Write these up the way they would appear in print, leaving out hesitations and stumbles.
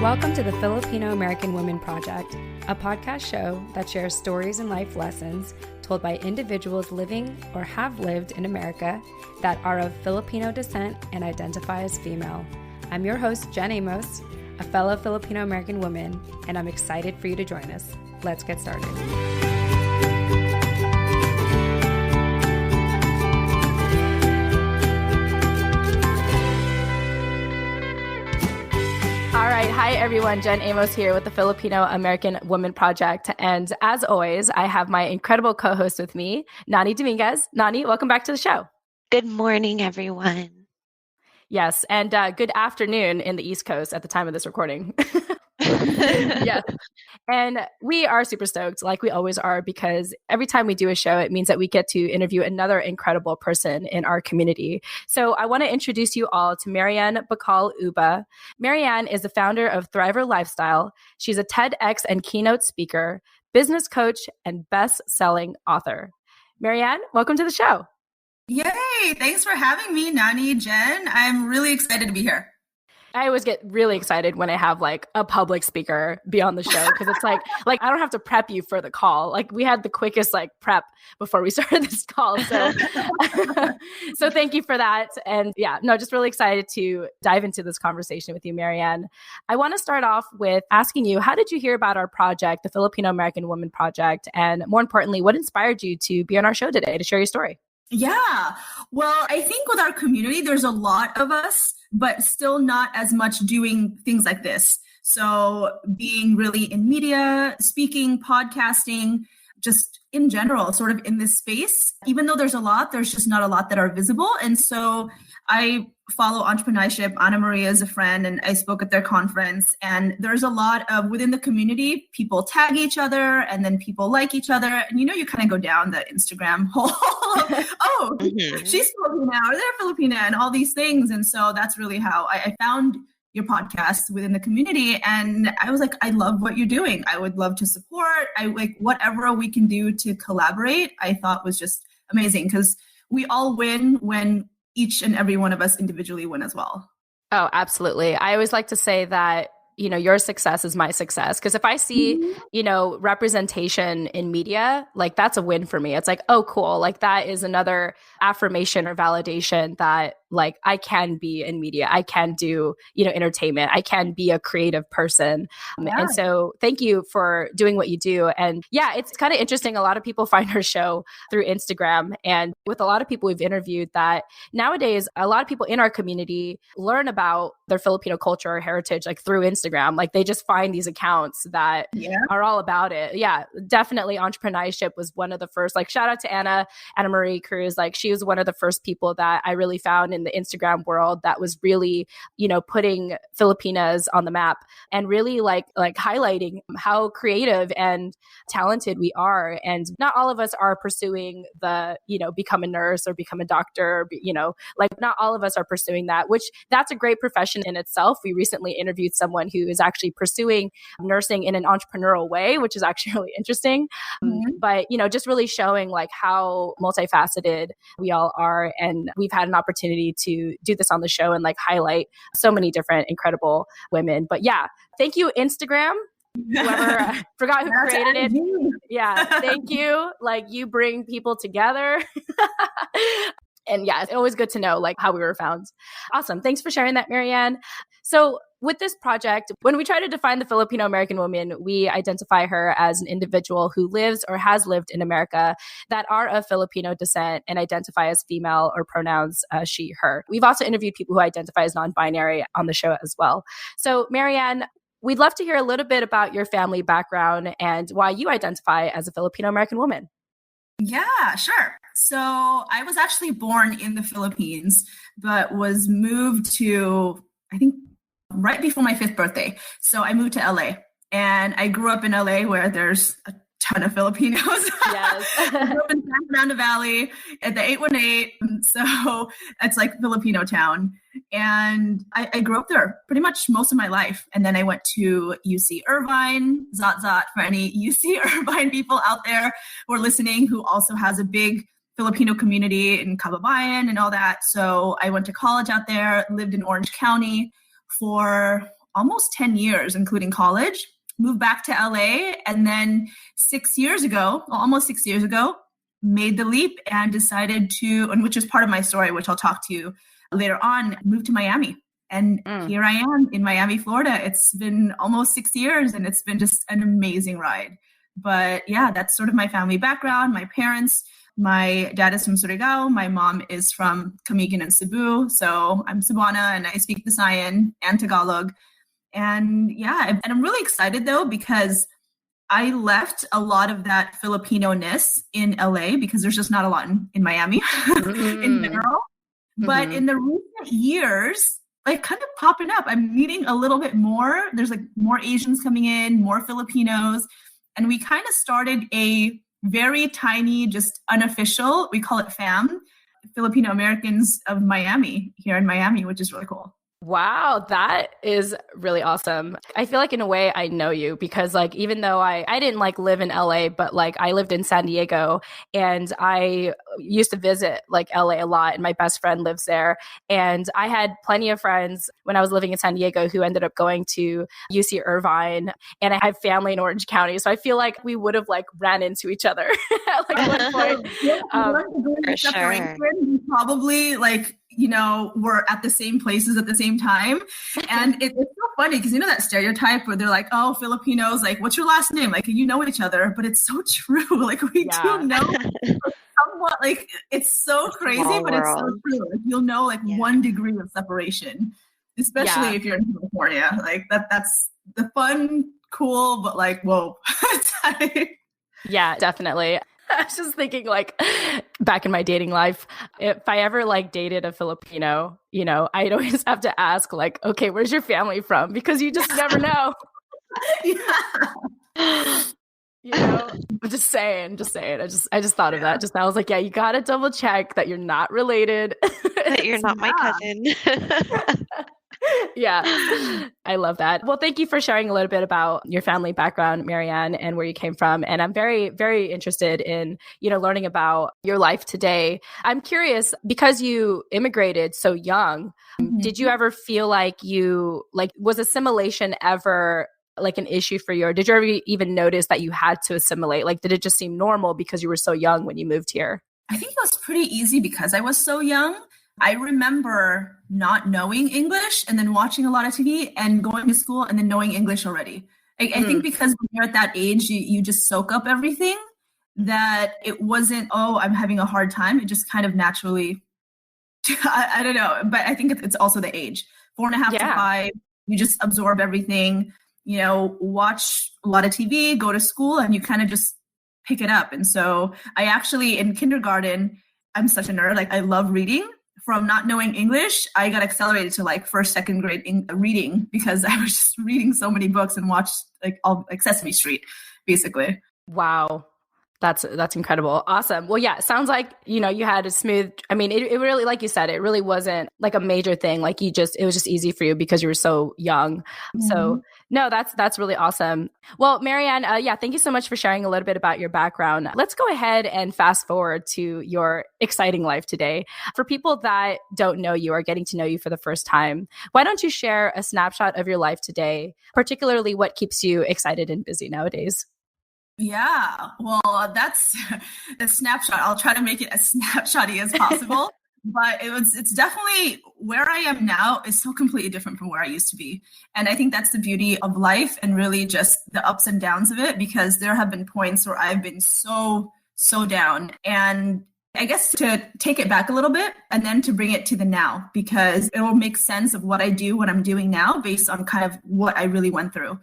Welcome to the Filipino American Women Project, a podcast show that shares stories and life lessons told by individuals living or have lived in America that are of Filipino descent and identify as female. I'm your host, Jen Amos, a fellow Filipino American woman, and I'm excited for you to join us. Let's get started. All right. Hi, everyone. Jen Amos here with the Filipino American Women Project. And as always, I have my incredible co-host with me, Nani Dominguez. Nani, welcome back to the show. Good morning, everyone. Yes. And good afternoon in the East Coast at the time of this recording. Yes. And we are super stoked, like we always are, because every time we do a show, it means that we get to interview another incredible person in our community. So I want to introduce you all to Marian Bacol-Uba. Marian is the founder of Thriver Lifestyle. She's a TEDx and Keynote Speaker, business coach, and best-selling author. Marian, welcome to the show. Yay! Thanks for having me, Nani, Jen. I'm really excited to be here. I always get really excited when I have like a public speaker be on the show because it's like I don't have to prep you for the call. Like we had the quickest prep before we started this call. So, so thank you for that. And yeah, no, just really excited to dive into this conversation with you, Marian. I want to start off with asking you, how did you hear about our project, the Filipino American Women Project? And more importantly, what inspired you to be on our show today to share your story? Yeah. Well, I think with our community, there's a lot of us, but still not as much doing things like this. So being really in media, speaking, podcasting, just in general, sort of in this space, even though there's a lot, there's just not a lot that are visible. And so I follow entrepreneurship. Anna Maria is a friend, and I spoke at their conference. And there's a lot of, within the community, people tag each other, and then people like each other. And you kind of go down the Instagram hole. She's Filipina, or they're Filipina, and all these things. And so that's really how I found your podcast within the community. And I was like, I love what you're doing. I would love to support. I like whatever we can do to collaborate, I thought was just amazing, because we all win when each and every one of us individually win as well. Oh, absolutely. I always like to say that, your success is my success. Because if I see, representation in media, that's a win for me. It's like, oh, cool. That is another affirmation or validation that I can be in media. I can do, entertainment. I can be a creative person. Yeah. And so thank you for doing what you do. And yeah, it's kind of interesting. A lot of people find our show through Instagram. And with a lot of people we've interviewed, that nowadays, a lot of people in our community learn about their Filipino culture or heritage, through Instagram. They just find these accounts that are all about it. Yeah, definitely. Entrepreneurship was one of the first, shout out to Anna Marie Cruz. She was one of the first people that I really found in the Instagram world that was really, putting Filipinas on the map and really highlighting how creative and talented we are. And not all of us are pursuing the, become a nurse or become a doctor, not all of us are pursuing that, which that's a great profession in itself. We recently interviewed someone who is actually pursuing nursing in an entrepreneurial way, which is actually really interesting. But, just really showing how multifaceted we all are. And we've had an opportunity to do this on the show and highlight so many different incredible women. But yeah, thank you, Instagram. Whoever forgot who created it. Yeah, thank you. You bring people together. And yeah, it's always good to know how we were found. Awesome. Thanks for sharing that, Marian. So with this project, when we try to define the Filipino American woman, we identify her as an individual who lives or has lived in America that are of Filipino descent and identify as female or pronouns she, her. We've also interviewed people who identify as non-binary on the show as well. So Marian, we'd love to hear a little bit about your family background and why you identify as a Filipino American woman. Yeah, sure. So I was actually born in the Philippines, but was moved to, I think, right before my 5th birthday. So I moved to LA, and I grew up in LA where there's a ton of Filipinos. Yes. I grew up in San Fernando Valley at the 818. So it's Filipino town. And I grew up there pretty much most of my life. And then I went to UC Irvine, Zot for any UC Irvine people out there who are listening, who also has a big Filipino community in Kababayan and all that. So I went to college out there, lived in Orange County for almost 10 years, including college, moved back to LA. And then almost 6 years ago, made the leap and decided to, and which is part of my story, which I'll talk to you later on, moved to Miami. And here I am in Miami, Florida. It's been almost 6 years and it's been just an amazing ride. But yeah, that's sort of my family background. My parents, my dad is from Surigao. My mom is from Camiguin and Cebu. So I'm Cebuana and I speak Visayan and Tagalog. And yeah, and I'm really excited though, because I left a lot of that Filipino-ness in LA because there's just not a lot in Miami in general. But in the recent years, like kind of popping up, I'm meeting a little bit more. There's like more Asians coming in, more Filipinos. And we kind of started a very tiny, just unofficial, we call it FAM, Filipino Americans of Miami, here in Miami, which is really cool. Wow, that is really awesome. I feel like in a way I know you because like even though I didn't like live in LA, but like I lived in San Diego and I used to visit like LA a lot and my best friend lives there. And I had plenty of friends when I was living in San Diego who ended up going to UC Irvine, and I have family in Orange County. So I feel like we would have like ran into each other at like one point. For sure. We probably like, we're at the same places at the same time. And it's so funny because that stereotype where they're like, oh, Filipinos, like, what's your last name? Like, you know each other, but it's so true. Like, we do know somewhat, like, it's so crazy, but it's so true. Like, you'll know like 1 degree of separation, especially if you're in California. Like that's the fun, cool, but like, whoa. Yeah, definitely. I was just thinking like back in my dating life, if I ever like dated a Filipino, I'd always have to ask like, okay, where's your family from? Because you just never know. I'm just saying. I just thought of that just now. I was like, yeah, you got to double check that you're not related. That you're not my cousin. Yeah, I love that. Well, thank you for sharing a little bit about your family background, Marianne, and where you came from. And I'm very, very interested in, learning about your life today. I'm curious, because you immigrated so young, did you ever feel like was assimilation ever like an issue for you? Or did you ever even notice that you had to assimilate? Like, did it just seem normal because you were so young when you moved here? I think it was pretty easy because I was so young. I remember not knowing English and then watching a lot of TV and going to school and then knowing English already. I think because when you're at that age, you just soak up everything, that it wasn't, oh, I'm having a hard time. It just kind of naturally, I don't know, but I think it's also the age. 4.5 to 5, you just absorb everything, watch a lot of TV, go to school, and you kind of just pick it up. And so I actually, in kindergarten, I'm such a nerd. Like, I love reading. From not knowing English, I got accelerated to like 1st, 2nd grade reading because I was just reading so many books and watched like Sesame Street, basically. Wow. That's incredible. Awesome. Well, yeah, it sounds like, you had a smooth, it really, like you said, it really wasn't like a major thing. Like it was just easy for you because you were so young. So no, that's really awesome. Well, Marianne, thank you so much for sharing a little bit about your background. Let's go ahead and fast forward to your exciting life today. For people that don't know you or getting to know you for the first time, why don't you share a snapshot of your life today, particularly what keeps you excited and busy nowadays? Yeah, well, that's a snapshot. I'll try to make it as snapshotty as possible. But it's definitely where I am now is so completely different from where I used to be. And I think that's the beauty of life and really just the ups and downs of it, because there have been points where I've been so down. And I guess to take it back a little bit and then to bring it to the now, because it will make sense of what I do, what I'm doing now based on kind of what I really went through.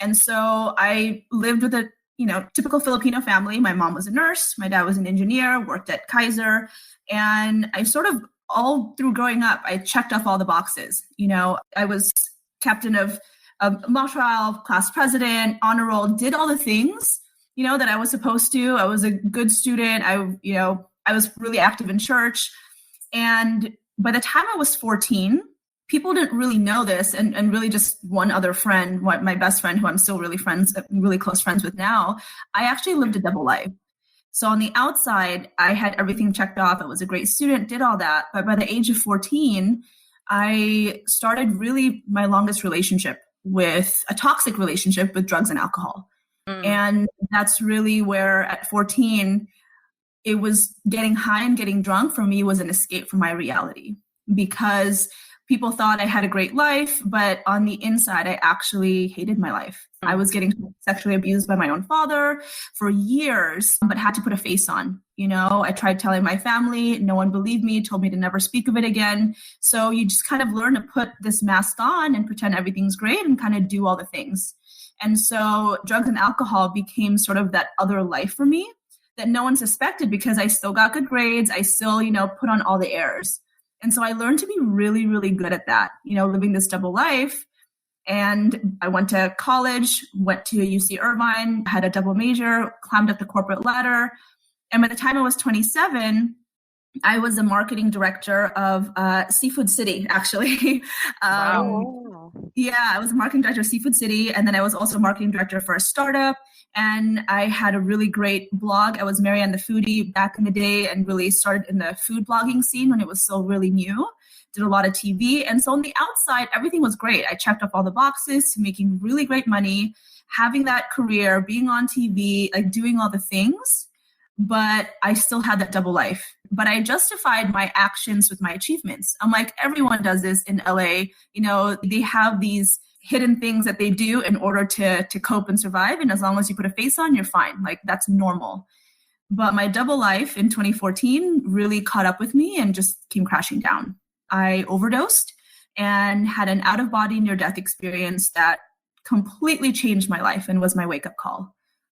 And so I lived with a typical Filipino family. My mom was a nurse. My dad was an engineer, worked at Kaiser. And I sort of all through growing up, I checked off all the boxes. I was captain of mock trial, class president, honor roll, did all the things, that I was supposed to. I was a good student. I was really active in church. And by the time I was 14, people didn't really know this, and really just one other friend, my best friend, who I'm still really close friends with now, I actually lived a double life. So on the outside, I had everything checked off. I was a great student, did all that. But by the age of 14, I started really my longest relationship with a toxic relationship with drugs and alcohol. And that's really where at 14, it was getting high and getting drunk for me was an escape from my reality, because people thought I had a great life, but on the inside, I actually hated my life. I was getting sexually abused by my own father for years, but had to put a face on. I tried telling my family, no one believed me, told me to never speak of it again. So you just kind of learn to put this mask on and pretend everything's great and kind of do all the things. And so drugs and alcohol became sort of that other life for me that no one suspected, because I still got good grades. I still, put on all the airs. And so I learned to be really, really good at that, living this double life. And I went to college, went to UC Irvine, had a double major, climbed up the corporate ladder. And by the time I was 27, I was a marketing director of Seafood City, actually. Wow. Yeah, I was a marketing director of Seafood City. And then I was also marketing director for a startup. And I had a really great blog. I was Marian the Foodie back in the day and really started in the food blogging scene when it was still really new. Did a lot of TV. And so on the outside, everything was great. I checked off all the boxes to making really great money, having that career, being on TV, like doing all the things. But I still had that double life. But I justified my actions with my achievements. I'm like, everyone does this in LA. They have these hidden things that they do in order to cope and survive. And as long as you put a face on, you're fine. Like, that's normal. But my double life in 2014 really caught up with me and just came crashing down. I overdosed and had an out-of-body near-death experience that completely changed my life and was my wake-up call.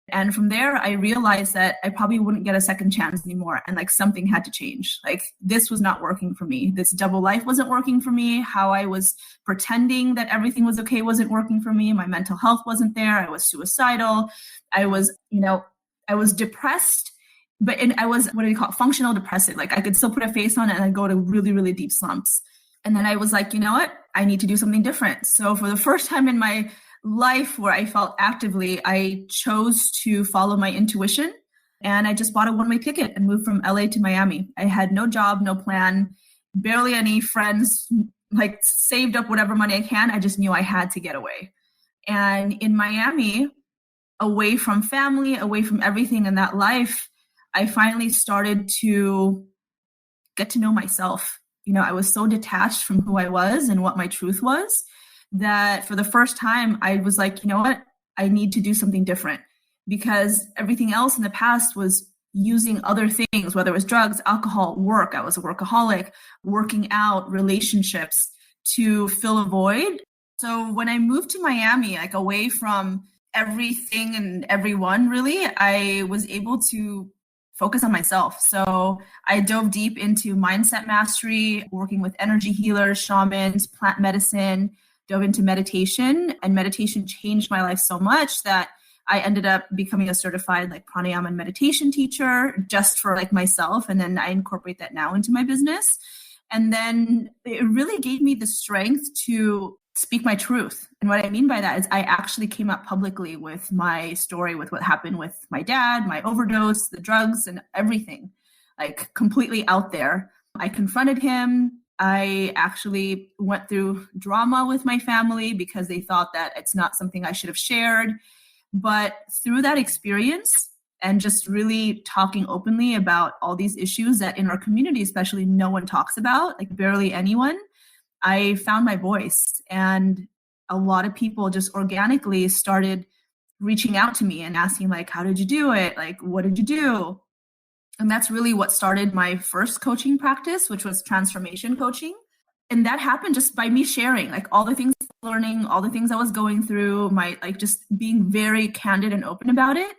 And from there, I realized that I probably wouldn't get a second chance anymore. And like, something had to change. Like, this was not working for me. This double life wasn't working for me. How I was pretending that everything was okay wasn't working for me. My mental health wasn't there. I was suicidal. I was depressed, but I was, what do you call it? Functional depressive. Like, I could still put a face on it and I'd go to really, really deep slumps. And then I was like, you know what? I need to do something different. So for the first time in my life where I felt actively, I chose to follow my intuition, and I just bought a one-way ticket and moved from LA to Miami. I had no job, no plan, barely any friends, like saved up whatever money I can. I just knew I had to get away. And in Miami, away from family, away from everything in that life, I finally started to get to know myself. I was so detached from who I was and what my truth was, that for the first time, I was like, you know what? I need to do something different, because everything else in the past was using other things, whether it was drugs, alcohol, work. I was a workaholic, working out, relationships to fill a void. So when I moved to Miami, like away from everything and everyone, really, I was able to focus on myself. So I dove deep into mindset mastery, working with energy healers, shamans, plant medicine, dove into meditation, and meditation changed my life so much that I ended up becoming a certified like pranayama and meditation teacher just for like myself. And then I incorporate that now into my business. And then it really gave me the strength to speak my truth. And what I mean by that is I actually came out publicly with my story, with what happened with my dad, my overdose, the drugs, and everything, like completely out there. I confronted him. I actually went through drama with my family because they thought that it's not something I should have shared. But through that experience and just really talking openly about all these issues that in our community, especially, no one talks about, like barely anyone, I found my voice. And a lot of people just organically started reaching out to me and asking, like, how did you do it? Like, what did you do? And that's really what started my first coaching practice, which was transformation coaching. And that happened just by me sharing, like, all the things I was learning, all the things I was going through, my, like, just being very candid and open about it.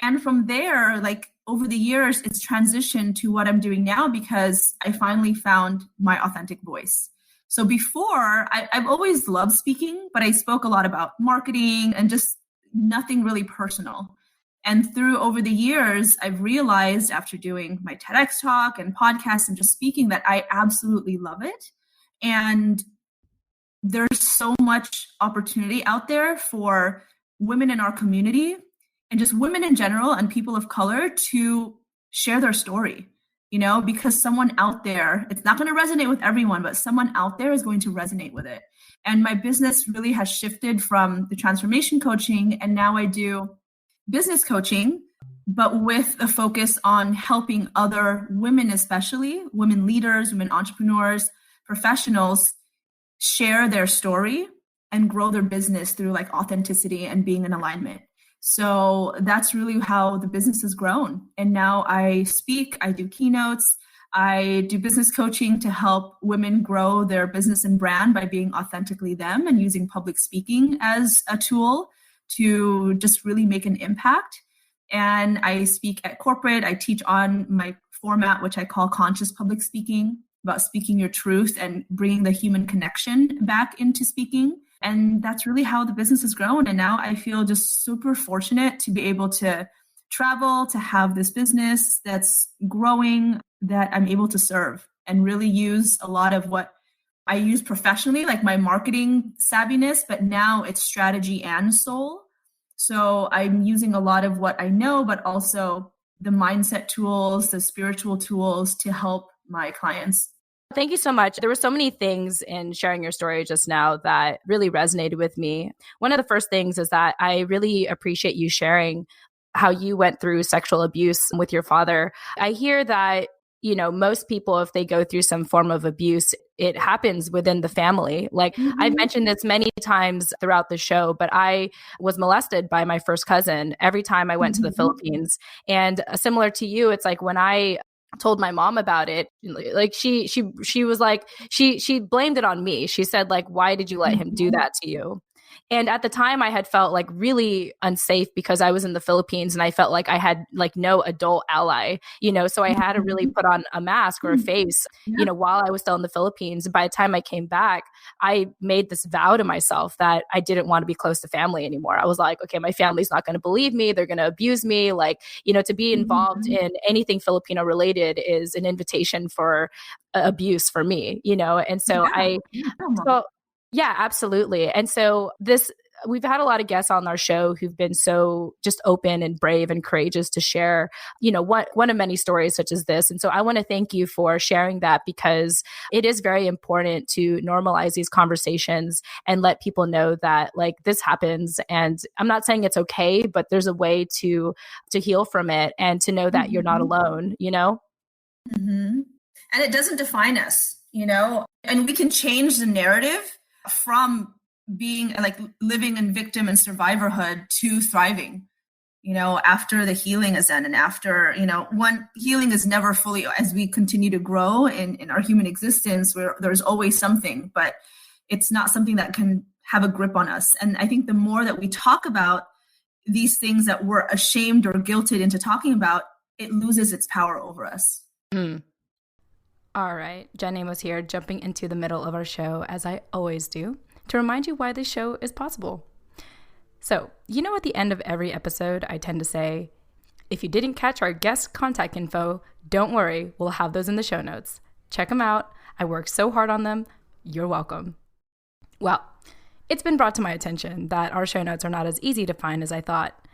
And from there, like, over the years, it's transitioned to what I'm doing now because I finally found my authentic voice. So before, I've always loved speaking, but I spoke a lot about marketing and just nothing really personal. And through over the years, I've realized after doing my TEDx talk and podcasts and just speaking that I absolutely love it. And there's so much opportunity out there for women in our community and just women in general and people of color to share their story. because someone out there, it's not going to resonate with everyone, but someone out there is going to resonate with it. And my business really has shifted from the transformation coaching, and now I do business coaching, but with a focus on helping other women, especially women leaders, women entrepreneurs, professionals, share their story and grow their business through like authenticity and being in alignment. So that's really how the business has grown. And now I speak, I do keynotes, I do business coaching to help women grow their business and brand by being authentically them and using public speaking as a tool to just really make an impact. And I speak at corporate. I teach on my format, which I call conscious public speaking, about speaking your truth and bringing the human connection back into speaking. And that's really how the business has grown. And now I feel just super fortunate to be able to travel, to have this business that's growing, that I'm able to serve and really use a lot of what I use professionally, like my marketing savviness, but now it's strategy and soul. So I'm using a lot of what I know, but also the mindset tools, the spiritual tools to help my clients. Thank you so much. There were so many things in sharing your story just now that really resonated with me. One of the first things is that I really appreciate you sharing how you went through sexual abuse with your father. I hear that, most people, if they go through some form of abuse, it happens within the family. Like I've mentioned this many times throughout the show, but I was molested by my first cousin every time I went to the Philippines. And similar to you, it's like when I told my mom about it, like she was like, she blamed it on me. She said, like, why did you let him do that to you? And at the time I had felt like really unsafe because I was in the Philippines and I felt like I had like no adult ally, so I had to really put on a mask or a face, while I was still in the Philippines. By the time I came back, I made this vow to myself that I didn't want to be close to family anymore. I was like, okay, my family's not going to believe me. They're going to abuse me. Like, to be involved in anything Filipino related is an invitation for abuse for me, and so yeah, absolutely. And so we've had a lot of guests on our show who've been so just open and brave and courageous to share, one of many stories such as this. And so I want to thank you for sharing that, because it is very important to normalize these conversations and let people know that like this happens. And I'm not saying it's okay, but there's a way to heal from it and to know that you're not alone, And it doesn't define us, and we can change the narrative from being like living in victim and survivorhood to thriving, after the healing is done. And after, one, healing is never fully, as we continue to grow in our human existence, where there's always something, but it's not something that can have a grip on us. And I think the more that we talk about these things that we're ashamed or guilted into talking about, it loses its power over us. All right, Jen Amos here, jumping into the middle of our show, as I always do, to remind you why this show is possible. So, at the end of every episode, I tend to say, if you didn't catch our guest contact info, don't worry, we'll have those in the show notes. Check them out. I worked so hard on them. You're welcome. Well, it's been brought to my attention that our show notes are not as easy to find as I thought,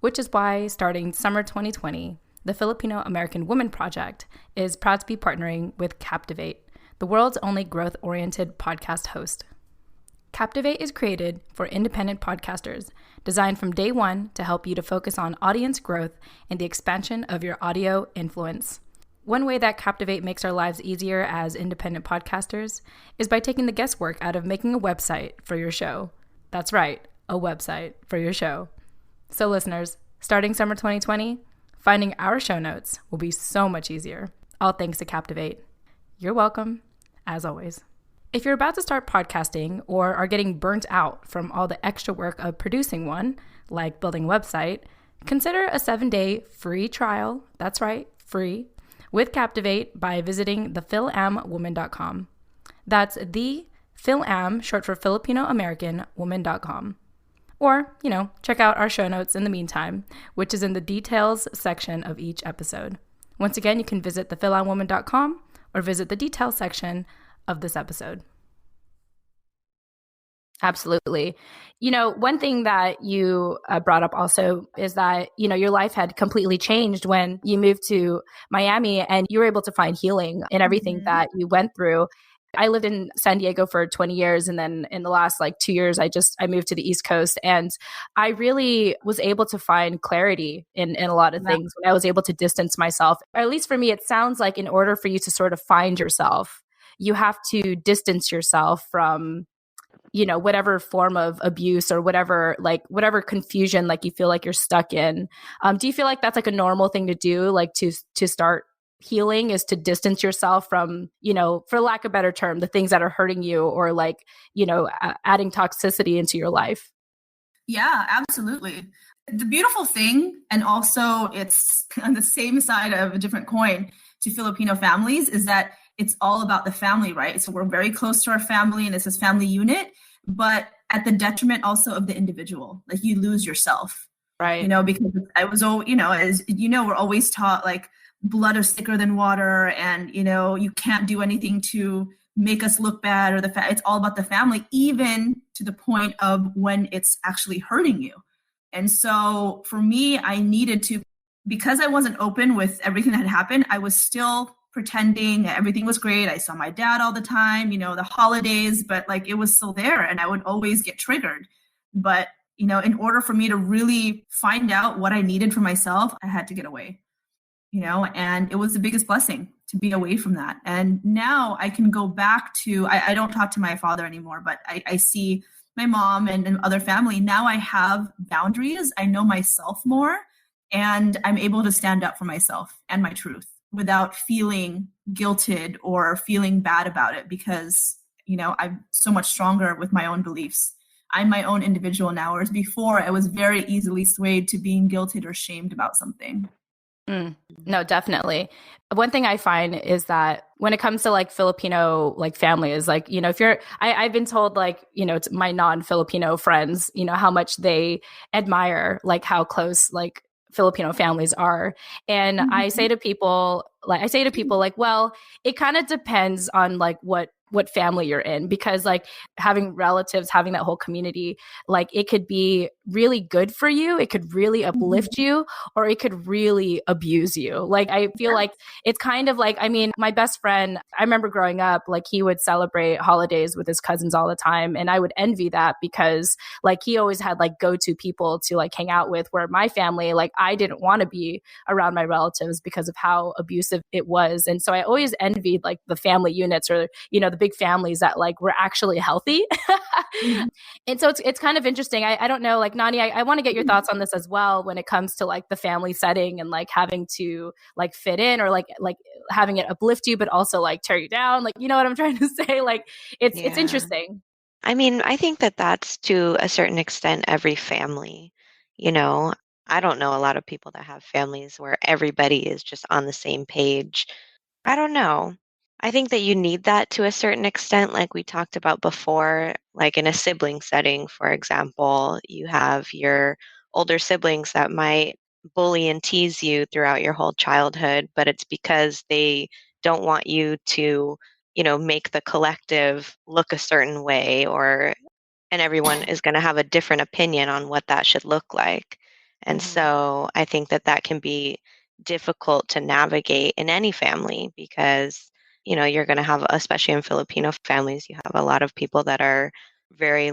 which is why starting summer 2020, the Filipino American Women Project is proud to be partnering with Captivate, the world's only growth-oriented podcast host. Captivate is created for independent podcasters, designed from day one to help you to focus on audience growth and the expansion of your audio influence. One way that Captivate makes our lives easier as independent podcasters is by taking the guesswork out of making a website for your show. That's right, a website for your show. So listeners, starting summer 2020, finding our show notes will be so much easier, all thanks to Captivate. You're welcome, as always. If you're about to start podcasting or are getting burnt out from all the extra work of producing one, like building a website, consider a 7-day free trial, that's right, free, with Captivate by visiting thefilamwoman.com. That's the Filam, short for Filipino American Woman.com. Or, check out our show notes in the meantime, which is in the details section of each episode. Once again, you can visit thefilamwoman.com or visit the details section of this episode. Absolutely. One thing that you brought up also is that, your life had completely changed when you moved to Miami and you were able to find healing in everything that you went through. I lived in San Diego for 20 years. And then in the last 2 years, I moved to the East Coast, and I really was able to find clarity in a lot of things when I was able to distance myself. Or at least for me, it sounds like in order for you to sort of find yourself, you have to distance yourself from whatever form of abuse or whatever confusion you feel like you're stuck in. Do you feel like that's a normal thing to do, to start healing, is to distance yourself from, for lack of a better term, the things that are hurting you, or adding toxicity into your life? Yeah, absolutely. The beautiful thing, and also it's on the same side of a different coin to Filipino families, is that it's all about the family, right? So we're very close to our family, and it's this family unit, but at the detriment also of the individual. You lose yourself, right? Because I was, as we're always taught blood is thicker than water, and you can't do anything to make us look bad, or it's all about the family, even to the point of when it's actually hurting you. And so for me, I needed to, because I wasn't open with everything that had happened, I was still pretending everything was great. I saw my dad all the time, the holidays, but it was still there, and I would always get triggered. But, in order for me to really find out what I needed for myself, I had to get away, and it was the biggest blessing to be away from that. And now I can go back to, I don't talk to my father anymore, but I see my mom and other family. Now I have boundaries. I know myself more, and I'm able to stand up for myself and my truth without feeling guilted or feeling bad about it, because, I'm so much stronger with my own beliefs. I'm my own individual now, whereas before I was very easily swayed to being guilted or shamed about something. No, definitely. One thing I find is that when it comes to Filipino families, if you're, I've been told to my non-Filipino friends, how much they admire how close Filipino families are. And I say to people, well, it kind of depends on what family you're in, because having relatives, having that whole community, it could be really good for you, it could really uplift you, or it could really abuse you. I feel like it's kind of my best friend, I remember growing up, he would celebrate holidays with his cousins all the time, and I would envy that, because he always had go-to people to hang out with, where my family, I didn't want to be around my relatives because of how abusive it was. And so I always envied the family units, or the big families that were actually healthy. And so it's kind of interesting. I don't know, Nani, I want to get your thoughts on this as well, when it comes to the family setting, and having to fit in, or having it uplift you but also tear you down, you know what I'm trying to say. It's interesting. I mean, I think that that's to a certain extent every family. I don't know a lot of people that have families where everybody is just on the same page. I don't know. I think that you need that to a certain extent, like we talked about before, in a sibling setting, for example, you have your older siblings that might bully and tease you throughout your whole childhood, but it's because they don't want you to, make the collective look a certain way, and everyone is going to have a different opinion on what that should look like. And so I think that that can be difficult to navigate in any family, because you're going to have, especially in Filipino families, you have a lot of people that are very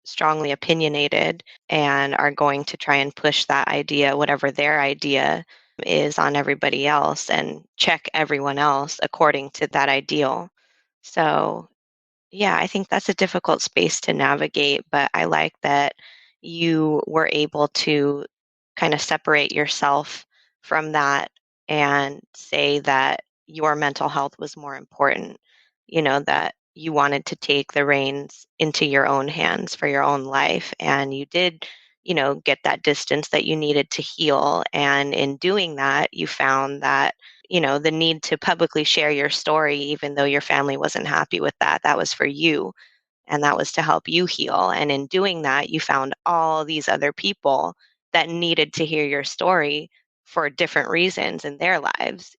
strongly opinionated and are going to try and push that idea, whatever their idea is, on everybody else and check everyone else according to that ideal. So yeah, I think that's a difficult space to navigate, but I like that you were able to kind of separate yourself from that and say that your mental health was more important, that you wanted to take the reins into your own hands for your own life. And you did, get that distance that you needed to heal. And in doing that, you found that the need to publicly share your story, even though your family wasn't happy with that, that was for you. And that was to help you heal. And in doing that, you found all these other people that needed to hear your story for different reasons in their lives.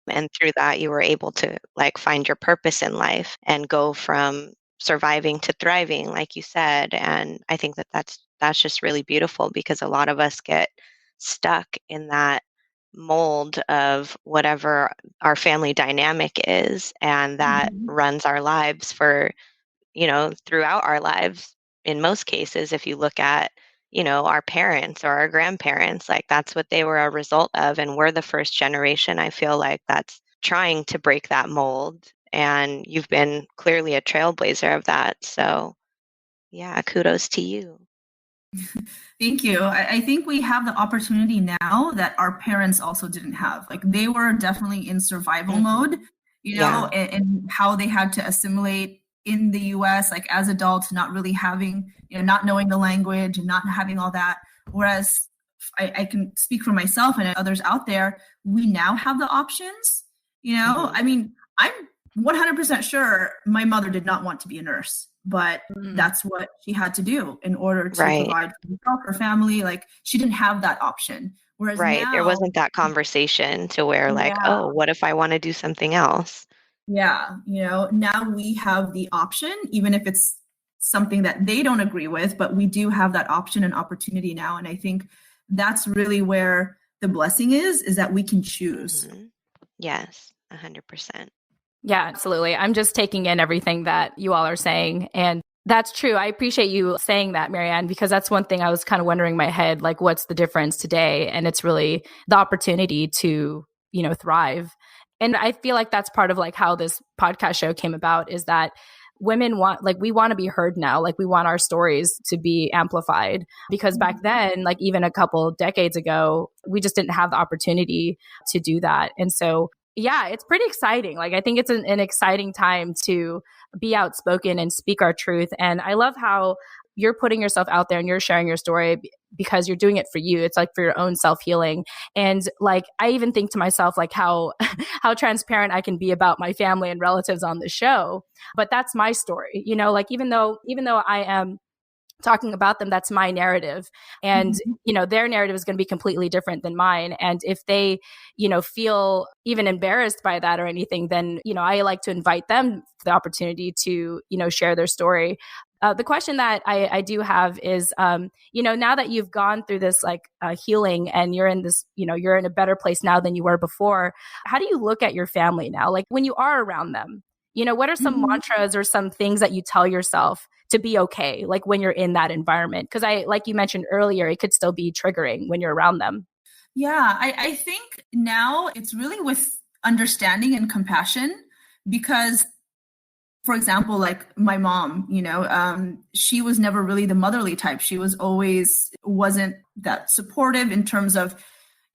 And through that, you were able to find your purpose in life and go from surviving to thriving, like you said. And I think that that's just really beautiful, because a lot of us get stuck in that mold of whatever our family dynamic is, and that Mhm. runs our lives for, throughout our lives. In most cases, if you look at, our parents or our grandparents, like that's what they were a result of. And we're the first generation, I feel like, that's trying to break that mold. And you've been clearly a trailblazer of that. So, yeah, kudos to you. Thank you. I think we have the opportunity now that our parents also didn't have. Like they were definitely in survival mode, Yeah. and how they had to assimilate in the US, like as adults, not really having, not knowing the language and not having all that. Whereas I can speak for myself and others out there, we now have the options. I mean, I'm 100% sure my mother did not want to be a nurse, but that's what she had to do in order to Right. provide for herself, her family. Like she didn't have that option. Whereas Right. There now, wasn't that conversation to where, like, yeah, oh, what if I want to do something else? yeah, now we have the option, even if it's something that they don't agree with, but we do have that option and opportunity now. And I think that's really where the blessing is that we can choose. Yes, 100%. Yeah, absolutely. I'm just taking in everything that you all are saying. And that's true. I appreciate you saying that, Marianne, because that's one thing I was kind of wondering in my head, like, what's the difference today? And it's really the opportunity to, thrive. And I feel like that's part of like how this podcast show came about, is that women we want to be heard now. Like we want our stories to be amplified, because back then, like even a couple decades ago, we just didn't have the opportunity to do that. And so yeah, it's pretty exciting. Like, I think it's an exciting time to be outspoken and speak our truth. And I love how you're putting yourself out there and you're sharing your story because you're doing it for you. It's like for your own self-healing. And like, I even think to myself, like how, how transparent I can be about my family and relatives on the show. But that's my story, like even though I am talking about them, that's my narrative. And, their narrative is going to be completely different than mine. And if they, feel even embarrassed by that or anything, then, I like to invite them the opportunity to, share their story. The question that I do have is, now that you've gone through this like healing and you're in this, you're in a better place now than you were before, how do you look at your family now? Like when you are around them, what are some mantras or some things that you tell yourself to be okay, like when you're in that environment? Because like you mentioned earlier, it could still be triggering when you're around them. Yeah, I think now it's really with understanding and compassion, because for example, like my mom, she was never really the motherly type. She wasn't that supportive in terms of,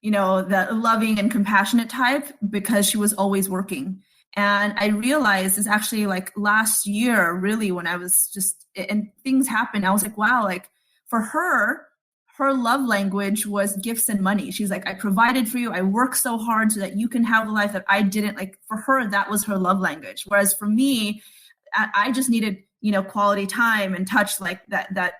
that loving and compassionate type, because she was always working. And I realized it's actually like last year, really, when I was and things happened, I was like, wow, like for her love language was gifts and money. She's like, I provided for you. I worked so hard so that you can have the life that I didn't. Like for her, that was her love language. Whereas for me, I just needed, quality time and touch, like that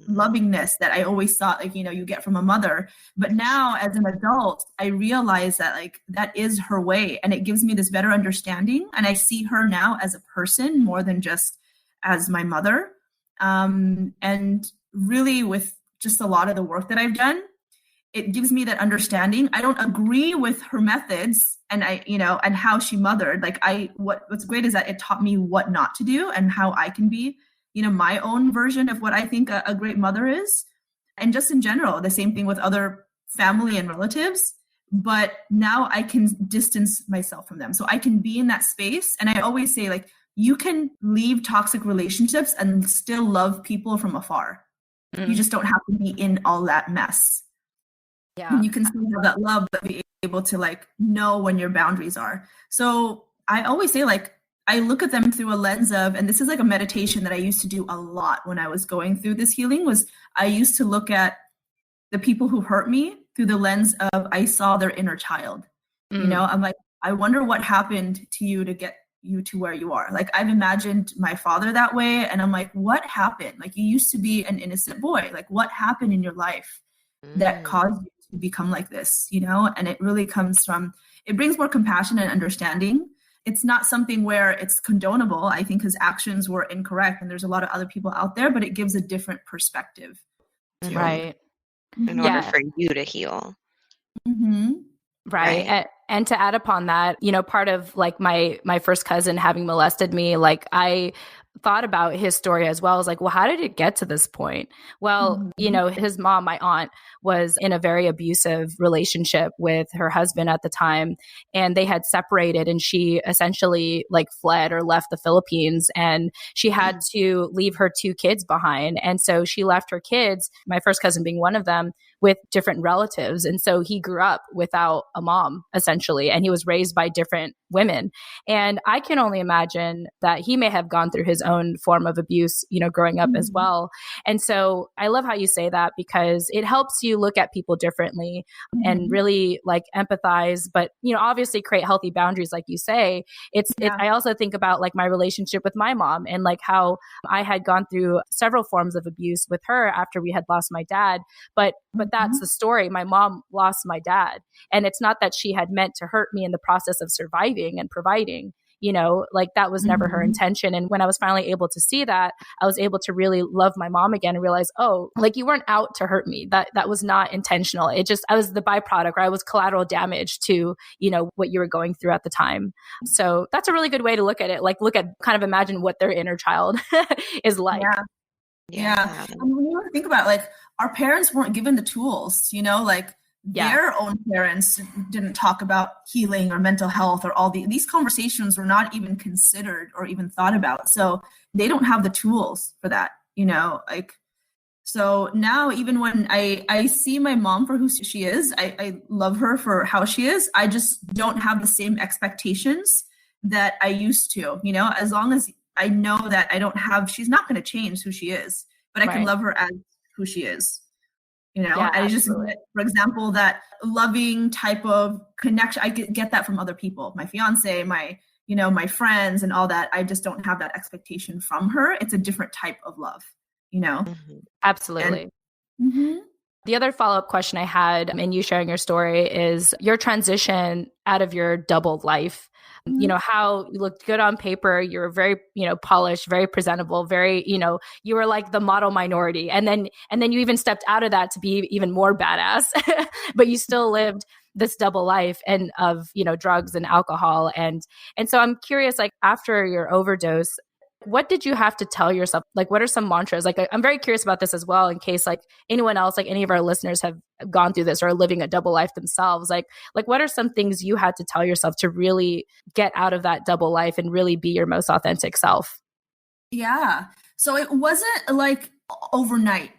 lovingness that I always thought, like, you get from a mother. But now as an adult, I realize that like that is her way, and it gives me this better understanding. And I see her now as a person more than just as my mother. And really with just a lot of the work that I've done, it gives me that understanding. I don't agree with her methods and and how she mothered. Like what's great is that it taught me what not to do and how I can be, my own version of what I think a great mother is. And just in general, the same thing with other family and relatives. But now I can distance myself from them. So I can be in that space. And I always say, like, you can leave toxic relationships and still love people from afar. You just don't have to be in all that mess. Yeah. And you can still have that love, but be able to like know when your boundaries are. So I always say, like, I look at them through a lens of, and this is like a meditation that I used to do a lot when I was going through this healing, was I used to look at the people who hurt me through the lens of, I saw their inner child. I'm like, I wonder what happened to you to get you to where you are. Like I've imagined my father that way. And I'm like, what happened? Like you used to be an innocent boy. Like what happened in your life that caused you to become like this, And it really comes from, it brings more compassion and understanding. it's not something where it's condonable. I think his actions were incorrect, and there's a lot of other people out there, but it gives a different perspective. Right. In order for you to heal. Mm-hmm. Right. And to add upon that, part of like my first cousin having molested me, like I thought about his story as well as like, well, how did it get to this point? Well, his mom, my aunt, was in a very abusive relationship with her husband at the time, and they had separated, and she essentially like fled or left the Philippines, and she had to leave her 2 kids behind. And so she left her kids, my first cousin being one of them, with different relatives. And so he grew up without a mom, essentially, and he was raised by different women. And I can only imagine that he may have gone through his own form of abuse, growing up as well. And so I love how you say that, because it helps you look at people differently and really like empathize, but, obviously create healthy boundaries, like you say. I also think about like my relationship with my mom and like how I had gone through several forms of abuse with her after we had lost my dad. But that's the story. My mom lost my dad. And it's not that she had meant to hurt me in the process of surviving and providing, like that was never her intention. And when I was finally able to see that, I was able to really love my mom again and realize, oh, like you weren't out to hurt me. That was not intentional. I was the byproduct, or I was collateral damage to, what you were going through at the time. So that's a really good way to look at it. Like kind of imagine what their inner child is like. Yeah. And when you think about it, like our parents weren't given the tools, their own parents didn't talk about healing or mental health, or all these conversations were not even considered or even thought about. So they don't have the tools for that, so now even when I see my mom for who she is, I love her for how she is. I just don't have the same expectations that I used to, as long as I know that she's not going to change who she is, but I can love her as who she is, I just, for example, that loving type of connection, I get that from other people, my fiance, my friends and all that. I just don't have that expectation from her. It's a different type of love, Absolutely. The other follow-up question I had in you sharing your story is your transition out of your doubled life. How you looked good on paper. You were very, polished, very presentable, very, you were like the model minority. And then you even stepped out of that to be even more badass, but you still lived this double life and of, drugs and alcohol. And so I'm curious, like after your overdose, what did you have to tell yourself? Like, what are some mantras? Like, I'm very curious about this as well, in case like anyone else, like any of our listeners have gone through this or are living a double life themselves. Like what are some things you had to tell yourself to really get out of that double life and really be your most authentic self? Yeah. So it wasn't like overnight,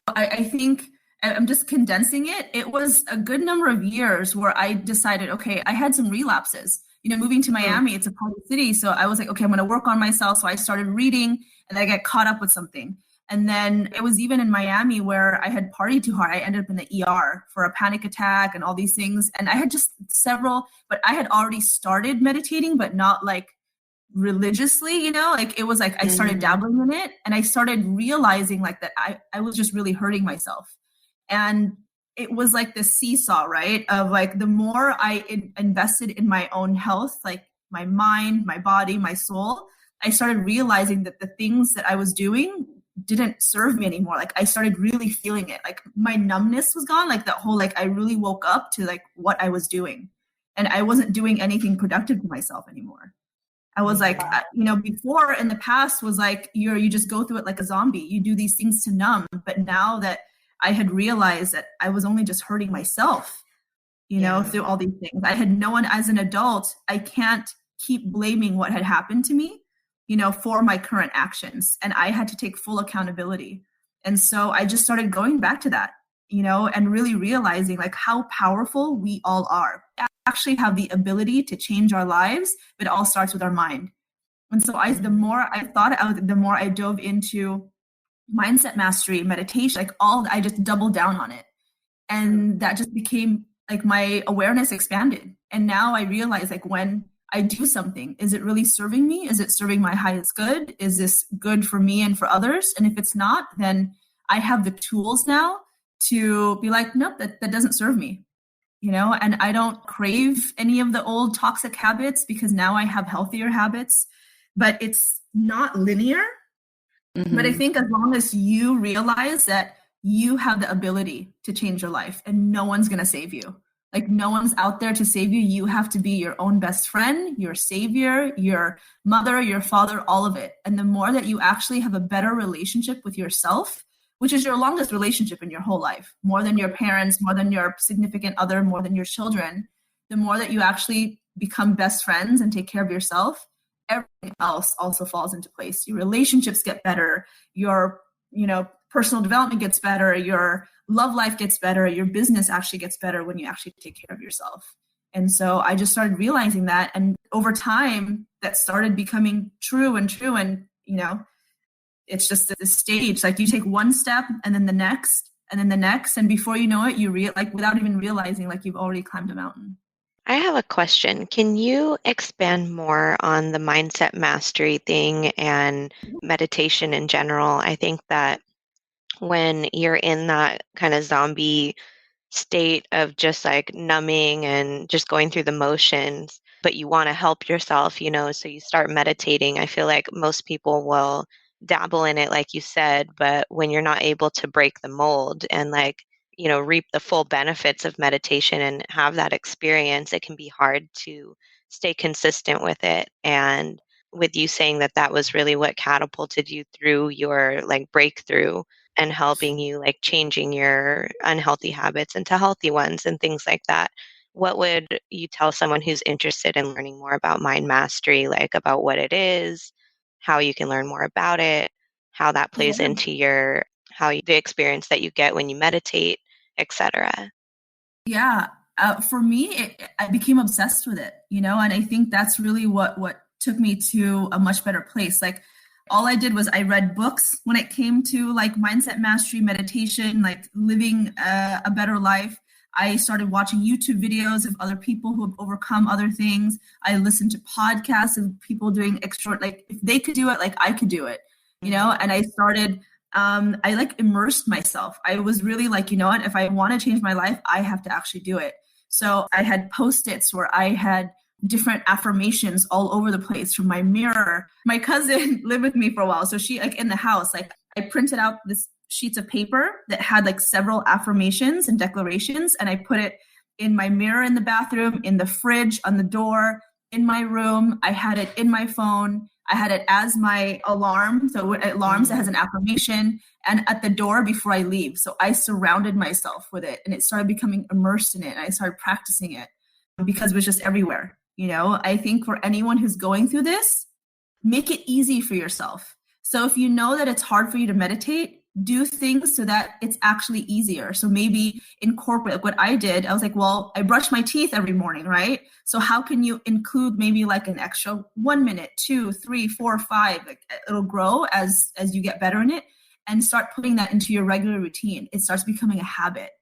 I think I'm just condensing it. It was a good number of years where I decided, okay, I had some relapses. Moving to Miami, it's a party city. So I was like, okay, I'm going to work on myself. So I started reading and I get caught up with something. And then it was even in Miami where I had partied too hard. I ended up in the ER for a panic attack and all these things. And I had just but I had already started meditating, but not like religiously, like it was like I started dabbling in it, and I started realizing like that I was just really hurting myself. And it was like the seesaw, right? Of like, the more I invested in my own health, like my mind, my body, my soul, I started realizing that the things that I was doing didn't serve me anymore. Like I started really feeling it. Like my numbness was gone. Like that whole, like I really woke up to like what I was doing, and I wasn't doing anything productive for myself anymore. I was like, before in the past was like, you just go through it like a zombie. You do these things to numb. But now that I had realized that I was only just hurting myself, through all these things. I had no one as an adult. I can't keep blaming what had happened to me, for my current actions. And I had to take full accountability. And so I just started going back to that, and really realizing like how powerful we all are. We actually have the ability to change our lives, but it all starts with our mind. And so the more I thought about it, the more I dove into mindset mastery, meditation, like I just doubled down on it. And that just became like my awareness expanded. And now I realize like when I do something, is it really serving me? Is it serving my highest good? Is this good for me and for others? And if it's not, then I have the tools now to be like, nope, that doesn't serve me. and I don't crave any of the old toxic habits because now I have healthier habits, but it's not linear. Mm-hmm. But I think as long as you realize that you have the ability to change your life and no one's going to save you. Like no one's out there to save you. You have to be your own best friend, your savior, your mother, your father, all of it. And the more that you actually have a better relationship with yourself, which is your longest relationship in your whole life, more than your parents, more than your significant other, more than your children, the more that you actually become best friends and take care of yourself, everything else also falls into place. Your relationships get better, your, personal development gets better, your love life gets better, your business actually gets better when you actually take care of yourself. And so I just started realizing that. And over time, that started becoming true. And, it's just this stage, like you take one step and then the next and then the next. And before you know it, without even realizing, like you've already climbed a mountain. I have a question. Can you expand more on the mindset mastery thing and meditation in general? I think that when you're in that kind of zombie state of just like numbing and just going through the motions, but you want to help yourself, so you start meditating. I feel like most people will dabble in it, like you said, but when you're not able to break the mold and reap the full benefits of meditation and have that experience, it can be hard to stay consistent with it. And with you saying that that was really what catapulted you through your breakthrough and helping you changing your unhealthy habits into healthy ones and things like that, what would you tell someone who's interested in learning more about mind mastery, about what it is, how you can learn more about it, how that plays into the experience that you get when you meditate, etc.? Yeah. For me, I became obsessed with it, and I think that's really what took me to a much better place. All I did was I read books when it came to mindset mastery, meditation, living a better life. I started watching YouTube videos of other people who have overcome other things. I listened to podcasts of people doing if they could do it, I could do it, and I started, I immersed myself. I was really what, if I want to change my life, I have to actually do it. So I had Post-its where I had different affirmations all over the place from my mirror. My cousin lived with me for a while. So she in the house, I printed out this sheets of paper that had several affirmations and declarations. And I put it in my mirror in the bathroom, in the fridge, on the door, in my room. I had it in my phone. I had it as my alarm. So it alarms, it has an affirmation, and at the door before I leave. So I surrounded myself with it and it started becoming immersed in it. And I started practicing it because it was just everywhere. I think for anyone who's going through this, make it easy for yourself. So if you know that it's hard for you to meditate, do things so that it's actually easier. So maybe incorporate what I did. I was well, I brush my teeth every morning, right? So how can you include maybe an extra 1 minute, 2, 3, 4, 5? It'll grow as you get better in it, and start putting that into your regular routine. It starts becoming a habit.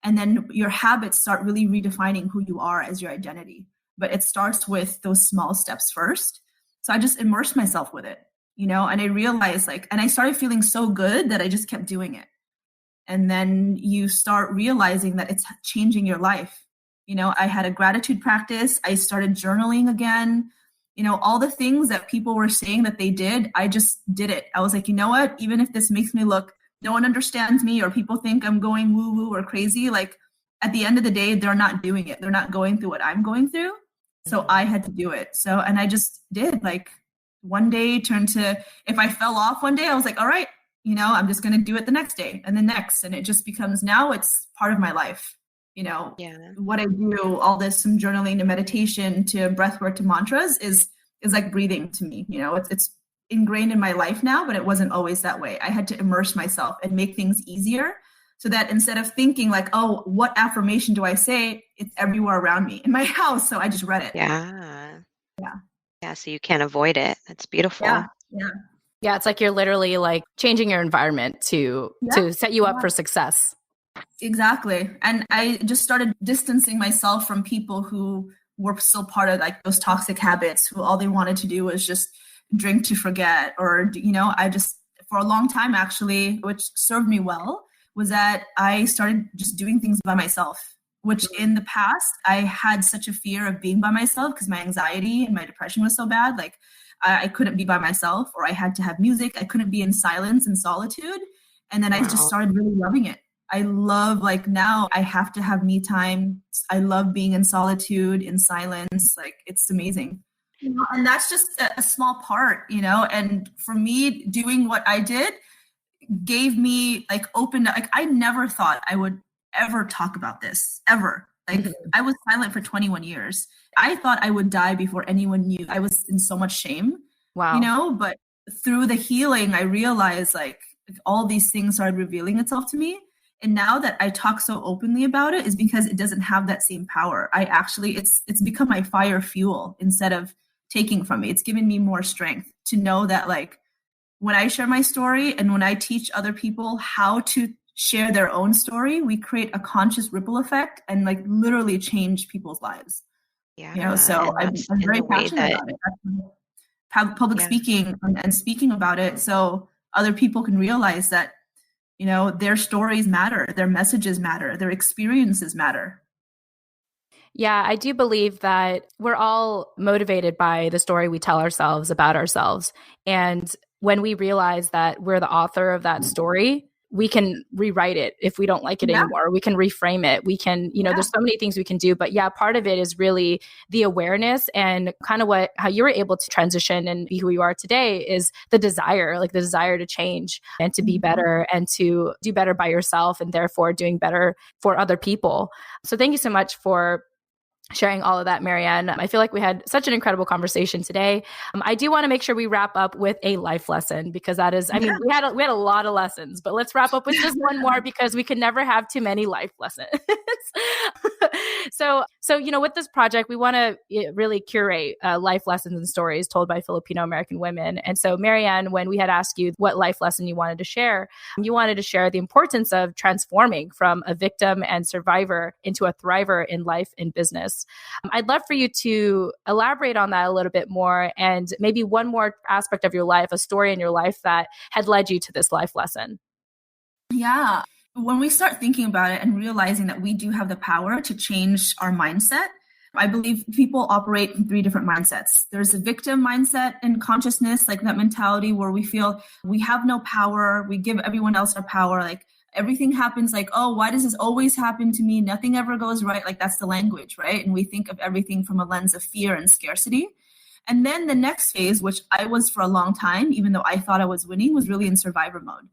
And then your habits start really redefining who you are as your identity. But it starts with those small steps first. So I just immersed myself with it, and I realized and I started feeling so good that I just kept doing it. And then you start realizing that it's changing your life. I had a gratitude practice. I started journaling again. All the things that people were saying that they did, I just did it. I was what, even if this makes me look, no one understands me, or people think I'm going woo woo or crazy, at the end of the day, they're not doing it. They're not going through what I'm going through. So I had to do it. So, and I just did. One day turned to, if I fell off one day, I was all right, I'm just going to do it the next day and the next. And it just becomes, now it's part of my life. What I do, all this from journaling to meditation to breathwork to mantras is like breathing to me. It's ingrained in my life now, but it wasn't always that way. I had to immerse myself and make things easier, so that instead of thinking oh, what affirmation do I say? It's everywhere around me in my house. So I just read it. Yeah. Yeah. Yeah. So you can't avoid it. That's beautiful. Yeah. Yeah. It's you're literally changing your environment to set you up for success. Exactly. And I just started distancing myself from people who were still part of those toxic habits, who all they wanted to do was just drink to forget, or, I just, for a long time actually, which served me well, was that I started just doing things by myself which in the past, I had such a fear of being by myself because my anxiety and my depression was so bad. Like I couldn't be by myself, or I had to have music. I couldn't be in silence and solitude. And then I just started really loving it. I love, like, now I have to have me time. I love being in solitude, in silence. Like, it's amazing. And that's just a small part, and for me, doing what I did gave me like I never thought I would ever talk about this ever. Like I was silent for 21 years. I thought I would die before anyone knew. I was in so much shame. Wow. But through the healing, I realized like all these things started revealing itself to me. And now that I talk so openly about it is because it doesn't have that same power. It's become my fire fuel instead of taking from me. It's given me more strength to know that, like, when I share my story and when I teach other people how to share their own story, we create a conscious ripple effect and like literally change people's lives. Yeah. So I'm very passionate about it. Public speaking and speaking about it so other people can realize that, their stories matter, their messages matter, their experiences matter. Yeah, I do believe that we're all motivated by the story we tell ourselves about ourselves. And when we realize that we're the author of that story, we can rewrite it if we don't like it anymore. We can reframe it. We can, there's so many things we can do. But yeah, part of it is really the awareness and kind of how you were able to transition and be who you are today is the desire to change and to be better and to do better by yourself and therefore doing better for other people. So thank you so much for sharing all of that, Marian. I feel like we had such an incredible conversation today. I do want to make sure we wrap up with a life lesson because that is, we had a lot of lessons, but let's wrap up with just one more because we can never have too many life lessons. So, with this project, we want to really curate life lessons and stories told by Filipino American women. And so, Marian, when we had asked you what life lesson you wanted to share the importance of transforming from a victim and survivor into a thriver in life and business. I'd love for you to elaborate on that a little bit more and maybe one more aspect of your life, a story in your life that had led you to this life lesson. Yeah. When we start thinking about it and realizing that we do have the power to change our mindset, I believe people operate in 3 different mindsets. There's a victim mindset and consciousness, like that mentality where we feel we have no power, we give everyone else our power, like everything happens like, oh, why does this always happen to me? Nothing ever goes right. Like that's the language, right? And we think of everything from a lens of fear and scarcity. And then the next phase, which I was for a long time, even though I thought I was winning, was really in survivor mode,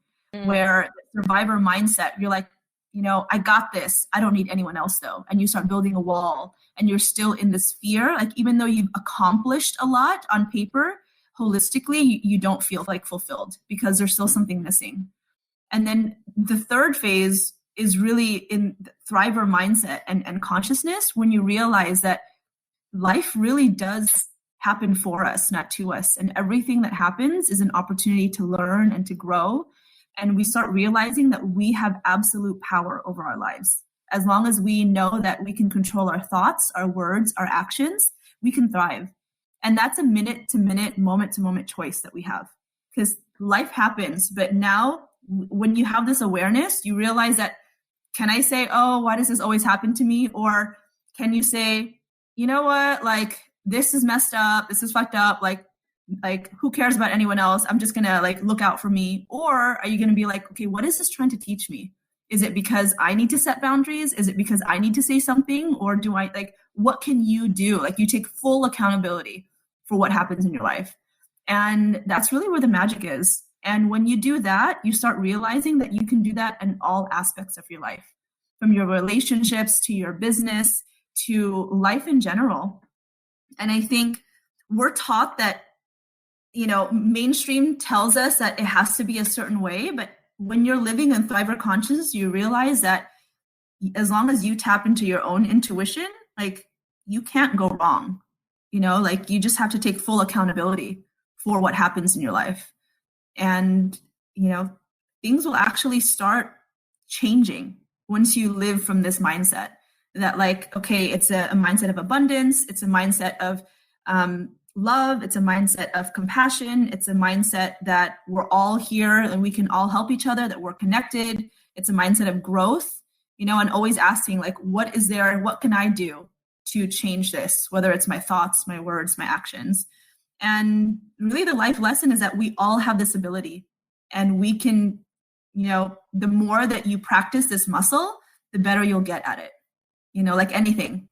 where survivor mindset, you're like, I got this. I don't need anyone else though. And you start building a wall and you're still in this fear. Like even though you've accomplished a lot on paper, holistically, you don't feel like fulfilled because there's still something missing. And then the third phase is really in the thriver mindset and consciousness when you realize that life really does happen for us, not to us. And everything that happens is an opportunity to learn and to grow. And we start realizing that we have absolute power over our lives. As long as we know that we can control our thoughts, our words, our actions, we can thrive. And that's a minute to minute, moment to moment choice that we have because life happens. But now when you have this awareness, you realize that, can I say, oh, why does this always happen to me? Or can you say, you know what, like, this is messed up. This is fucked up. Like who cares about anyone else? I'm just going to like look out for me. Or are you going to be like, okay, what is this trying to teach me? Is it because I need to set boundaries? Is it because I need to say something? Or do I what can you do? Like you take full accountability for what happens in your life. And that's really where the magic is. And when you do that, you start realizing that you can do that in all aspects of your life, from your relationships to your business to life in general. And I think we're taught that, mainstream tells us that it has to be a certain way. But when you're living in thriver consciousness, you realize that as long as you tap into your own intuition, like you can't go wrong. You just have to take full accountability for what happens in your life. And, things will actually start changing once you live from this mindset that like, okay, it's a mindset of abundance. It's a mindset of love. It's a mindset of compassion. It's a mindset that we're all here and we can all help each other, that we're connected. It's a mindset of growth. and always asking, like, what is there? What can I do to change this? Whether it's my thoughts, my words, my actions. And really the life lesson is that we all have this ability, and we can, the more that you practice this muscle, the better you'll get at it. Like anything.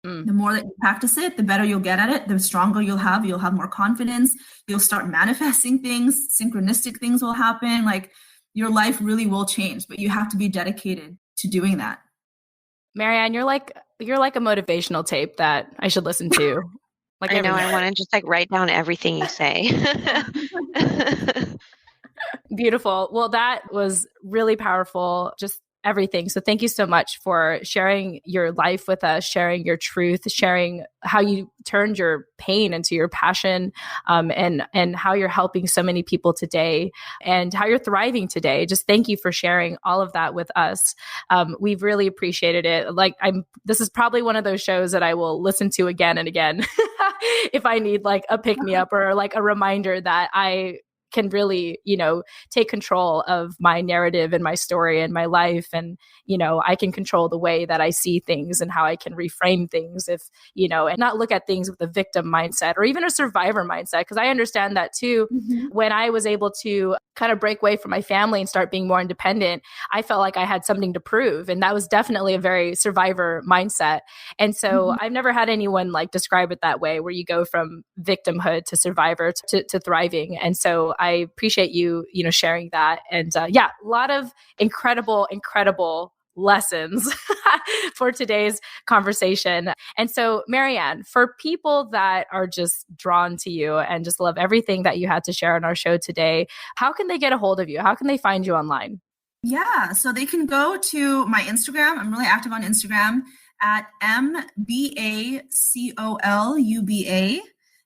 The more that you practice it, the better you'll get at it, the stronger you'll have more confidence. You'll start manifesting things, synchronistic things will happen. Like your life really will change, but you have to be dedicated to doing that. Marianne, you're like a motivational tape that I should listen to. Like I know, I want to just like write down everything you say. Beautiful. Well, that was really powerful. Just everything. So thank you so much for sharing your life with us, sharing your truth, sharing how you turned your pain into your passion, and how you're helping so many people today and how you're thriving today. Just thank you for sharing all of that with us. We've really appreciated it. This is probably one of those shows that I will listen to again and again if I need like a pick me up or like a reminder that I can really, take control of my narrative and my story and my life. And, I can control the way that I see things and how I can reframe things and not look at things with a victim mindset or even a survivor mindset. Because I understand that too. Mm-hmm. When I was able to kind of break away from my family and start being more independent, I felt like I had something to prove. And that was definitely a very survivor mindset. And so I've never had anyone like describe it that way, where you go from victimhood to survivor to thriving. And so I appreciate you, sharing that. And a lot of incredible lessons for today's conversation. And so, Marianne, for people that are just drawn to you and just love everything that you had to share on our show today, how can they get a hold of you? How can they find you online? Yeah, so they can go to my Instagram. I'm really active on Instagram at MBACOLUBA.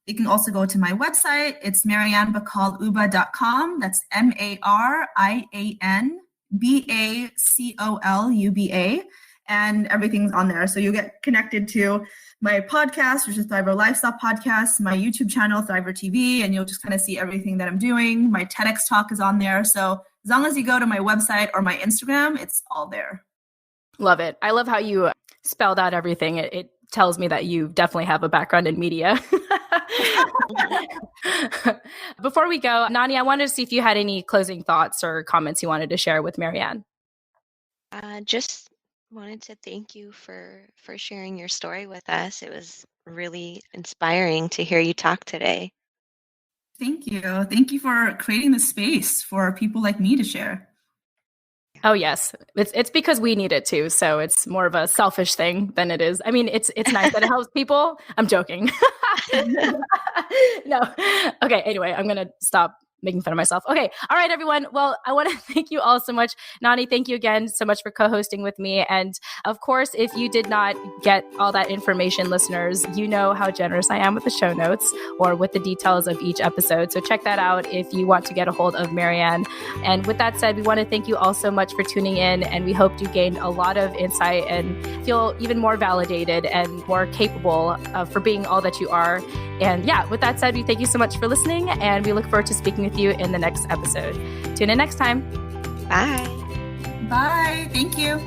They can also go to my website. It's marianbacol-uba.com. That's MarianBacol-Uba. And everything's on there. So you get connected to my podcast, which is Thriver Lifestyle Podcast, my YouTube channel, Thriver TV, and you'll just kind of see everything that I'm doing. My TEDx talk is on there. So as long as you go to my website or my Instagram, it's all there. Love it. I love how you spelled out everything. It tells me that you definitely have a background in media. Before we go, Nani, I wanted to see if you had any closing thoughts or comments you wanted to share with Marianne. Just wanted to thank you for sharing your story with us. It was really inspiring to hear you talk today. Thank you. Thank you for creating the space for people like me to share. Oh, yes. It's because we need it too. So it's more of a selfish thing than it is. I mean, it's nice that it helps people. I'm joking. No. Okay. Anyway, I'm going to stop making fun of myself. Okay. All right, everyone. Well, I want to thank you all so much. Nani, thank you again so much for co-hosting with me. And of course, if you did not get all that information, listeners, you know how generous I am with the show notes or with the details of each episode. So check that out if you want to get a hold of Marianne. And with that said, we want to thank you all so much for tuning in. And we hope you gained a lot of insight and feel even more validated and more capable for being all that you are. And with that said, we thank you so much for listening, and we look forward to speaking with you in the next episode. Tune in next time. Bye. Bye. Thank you.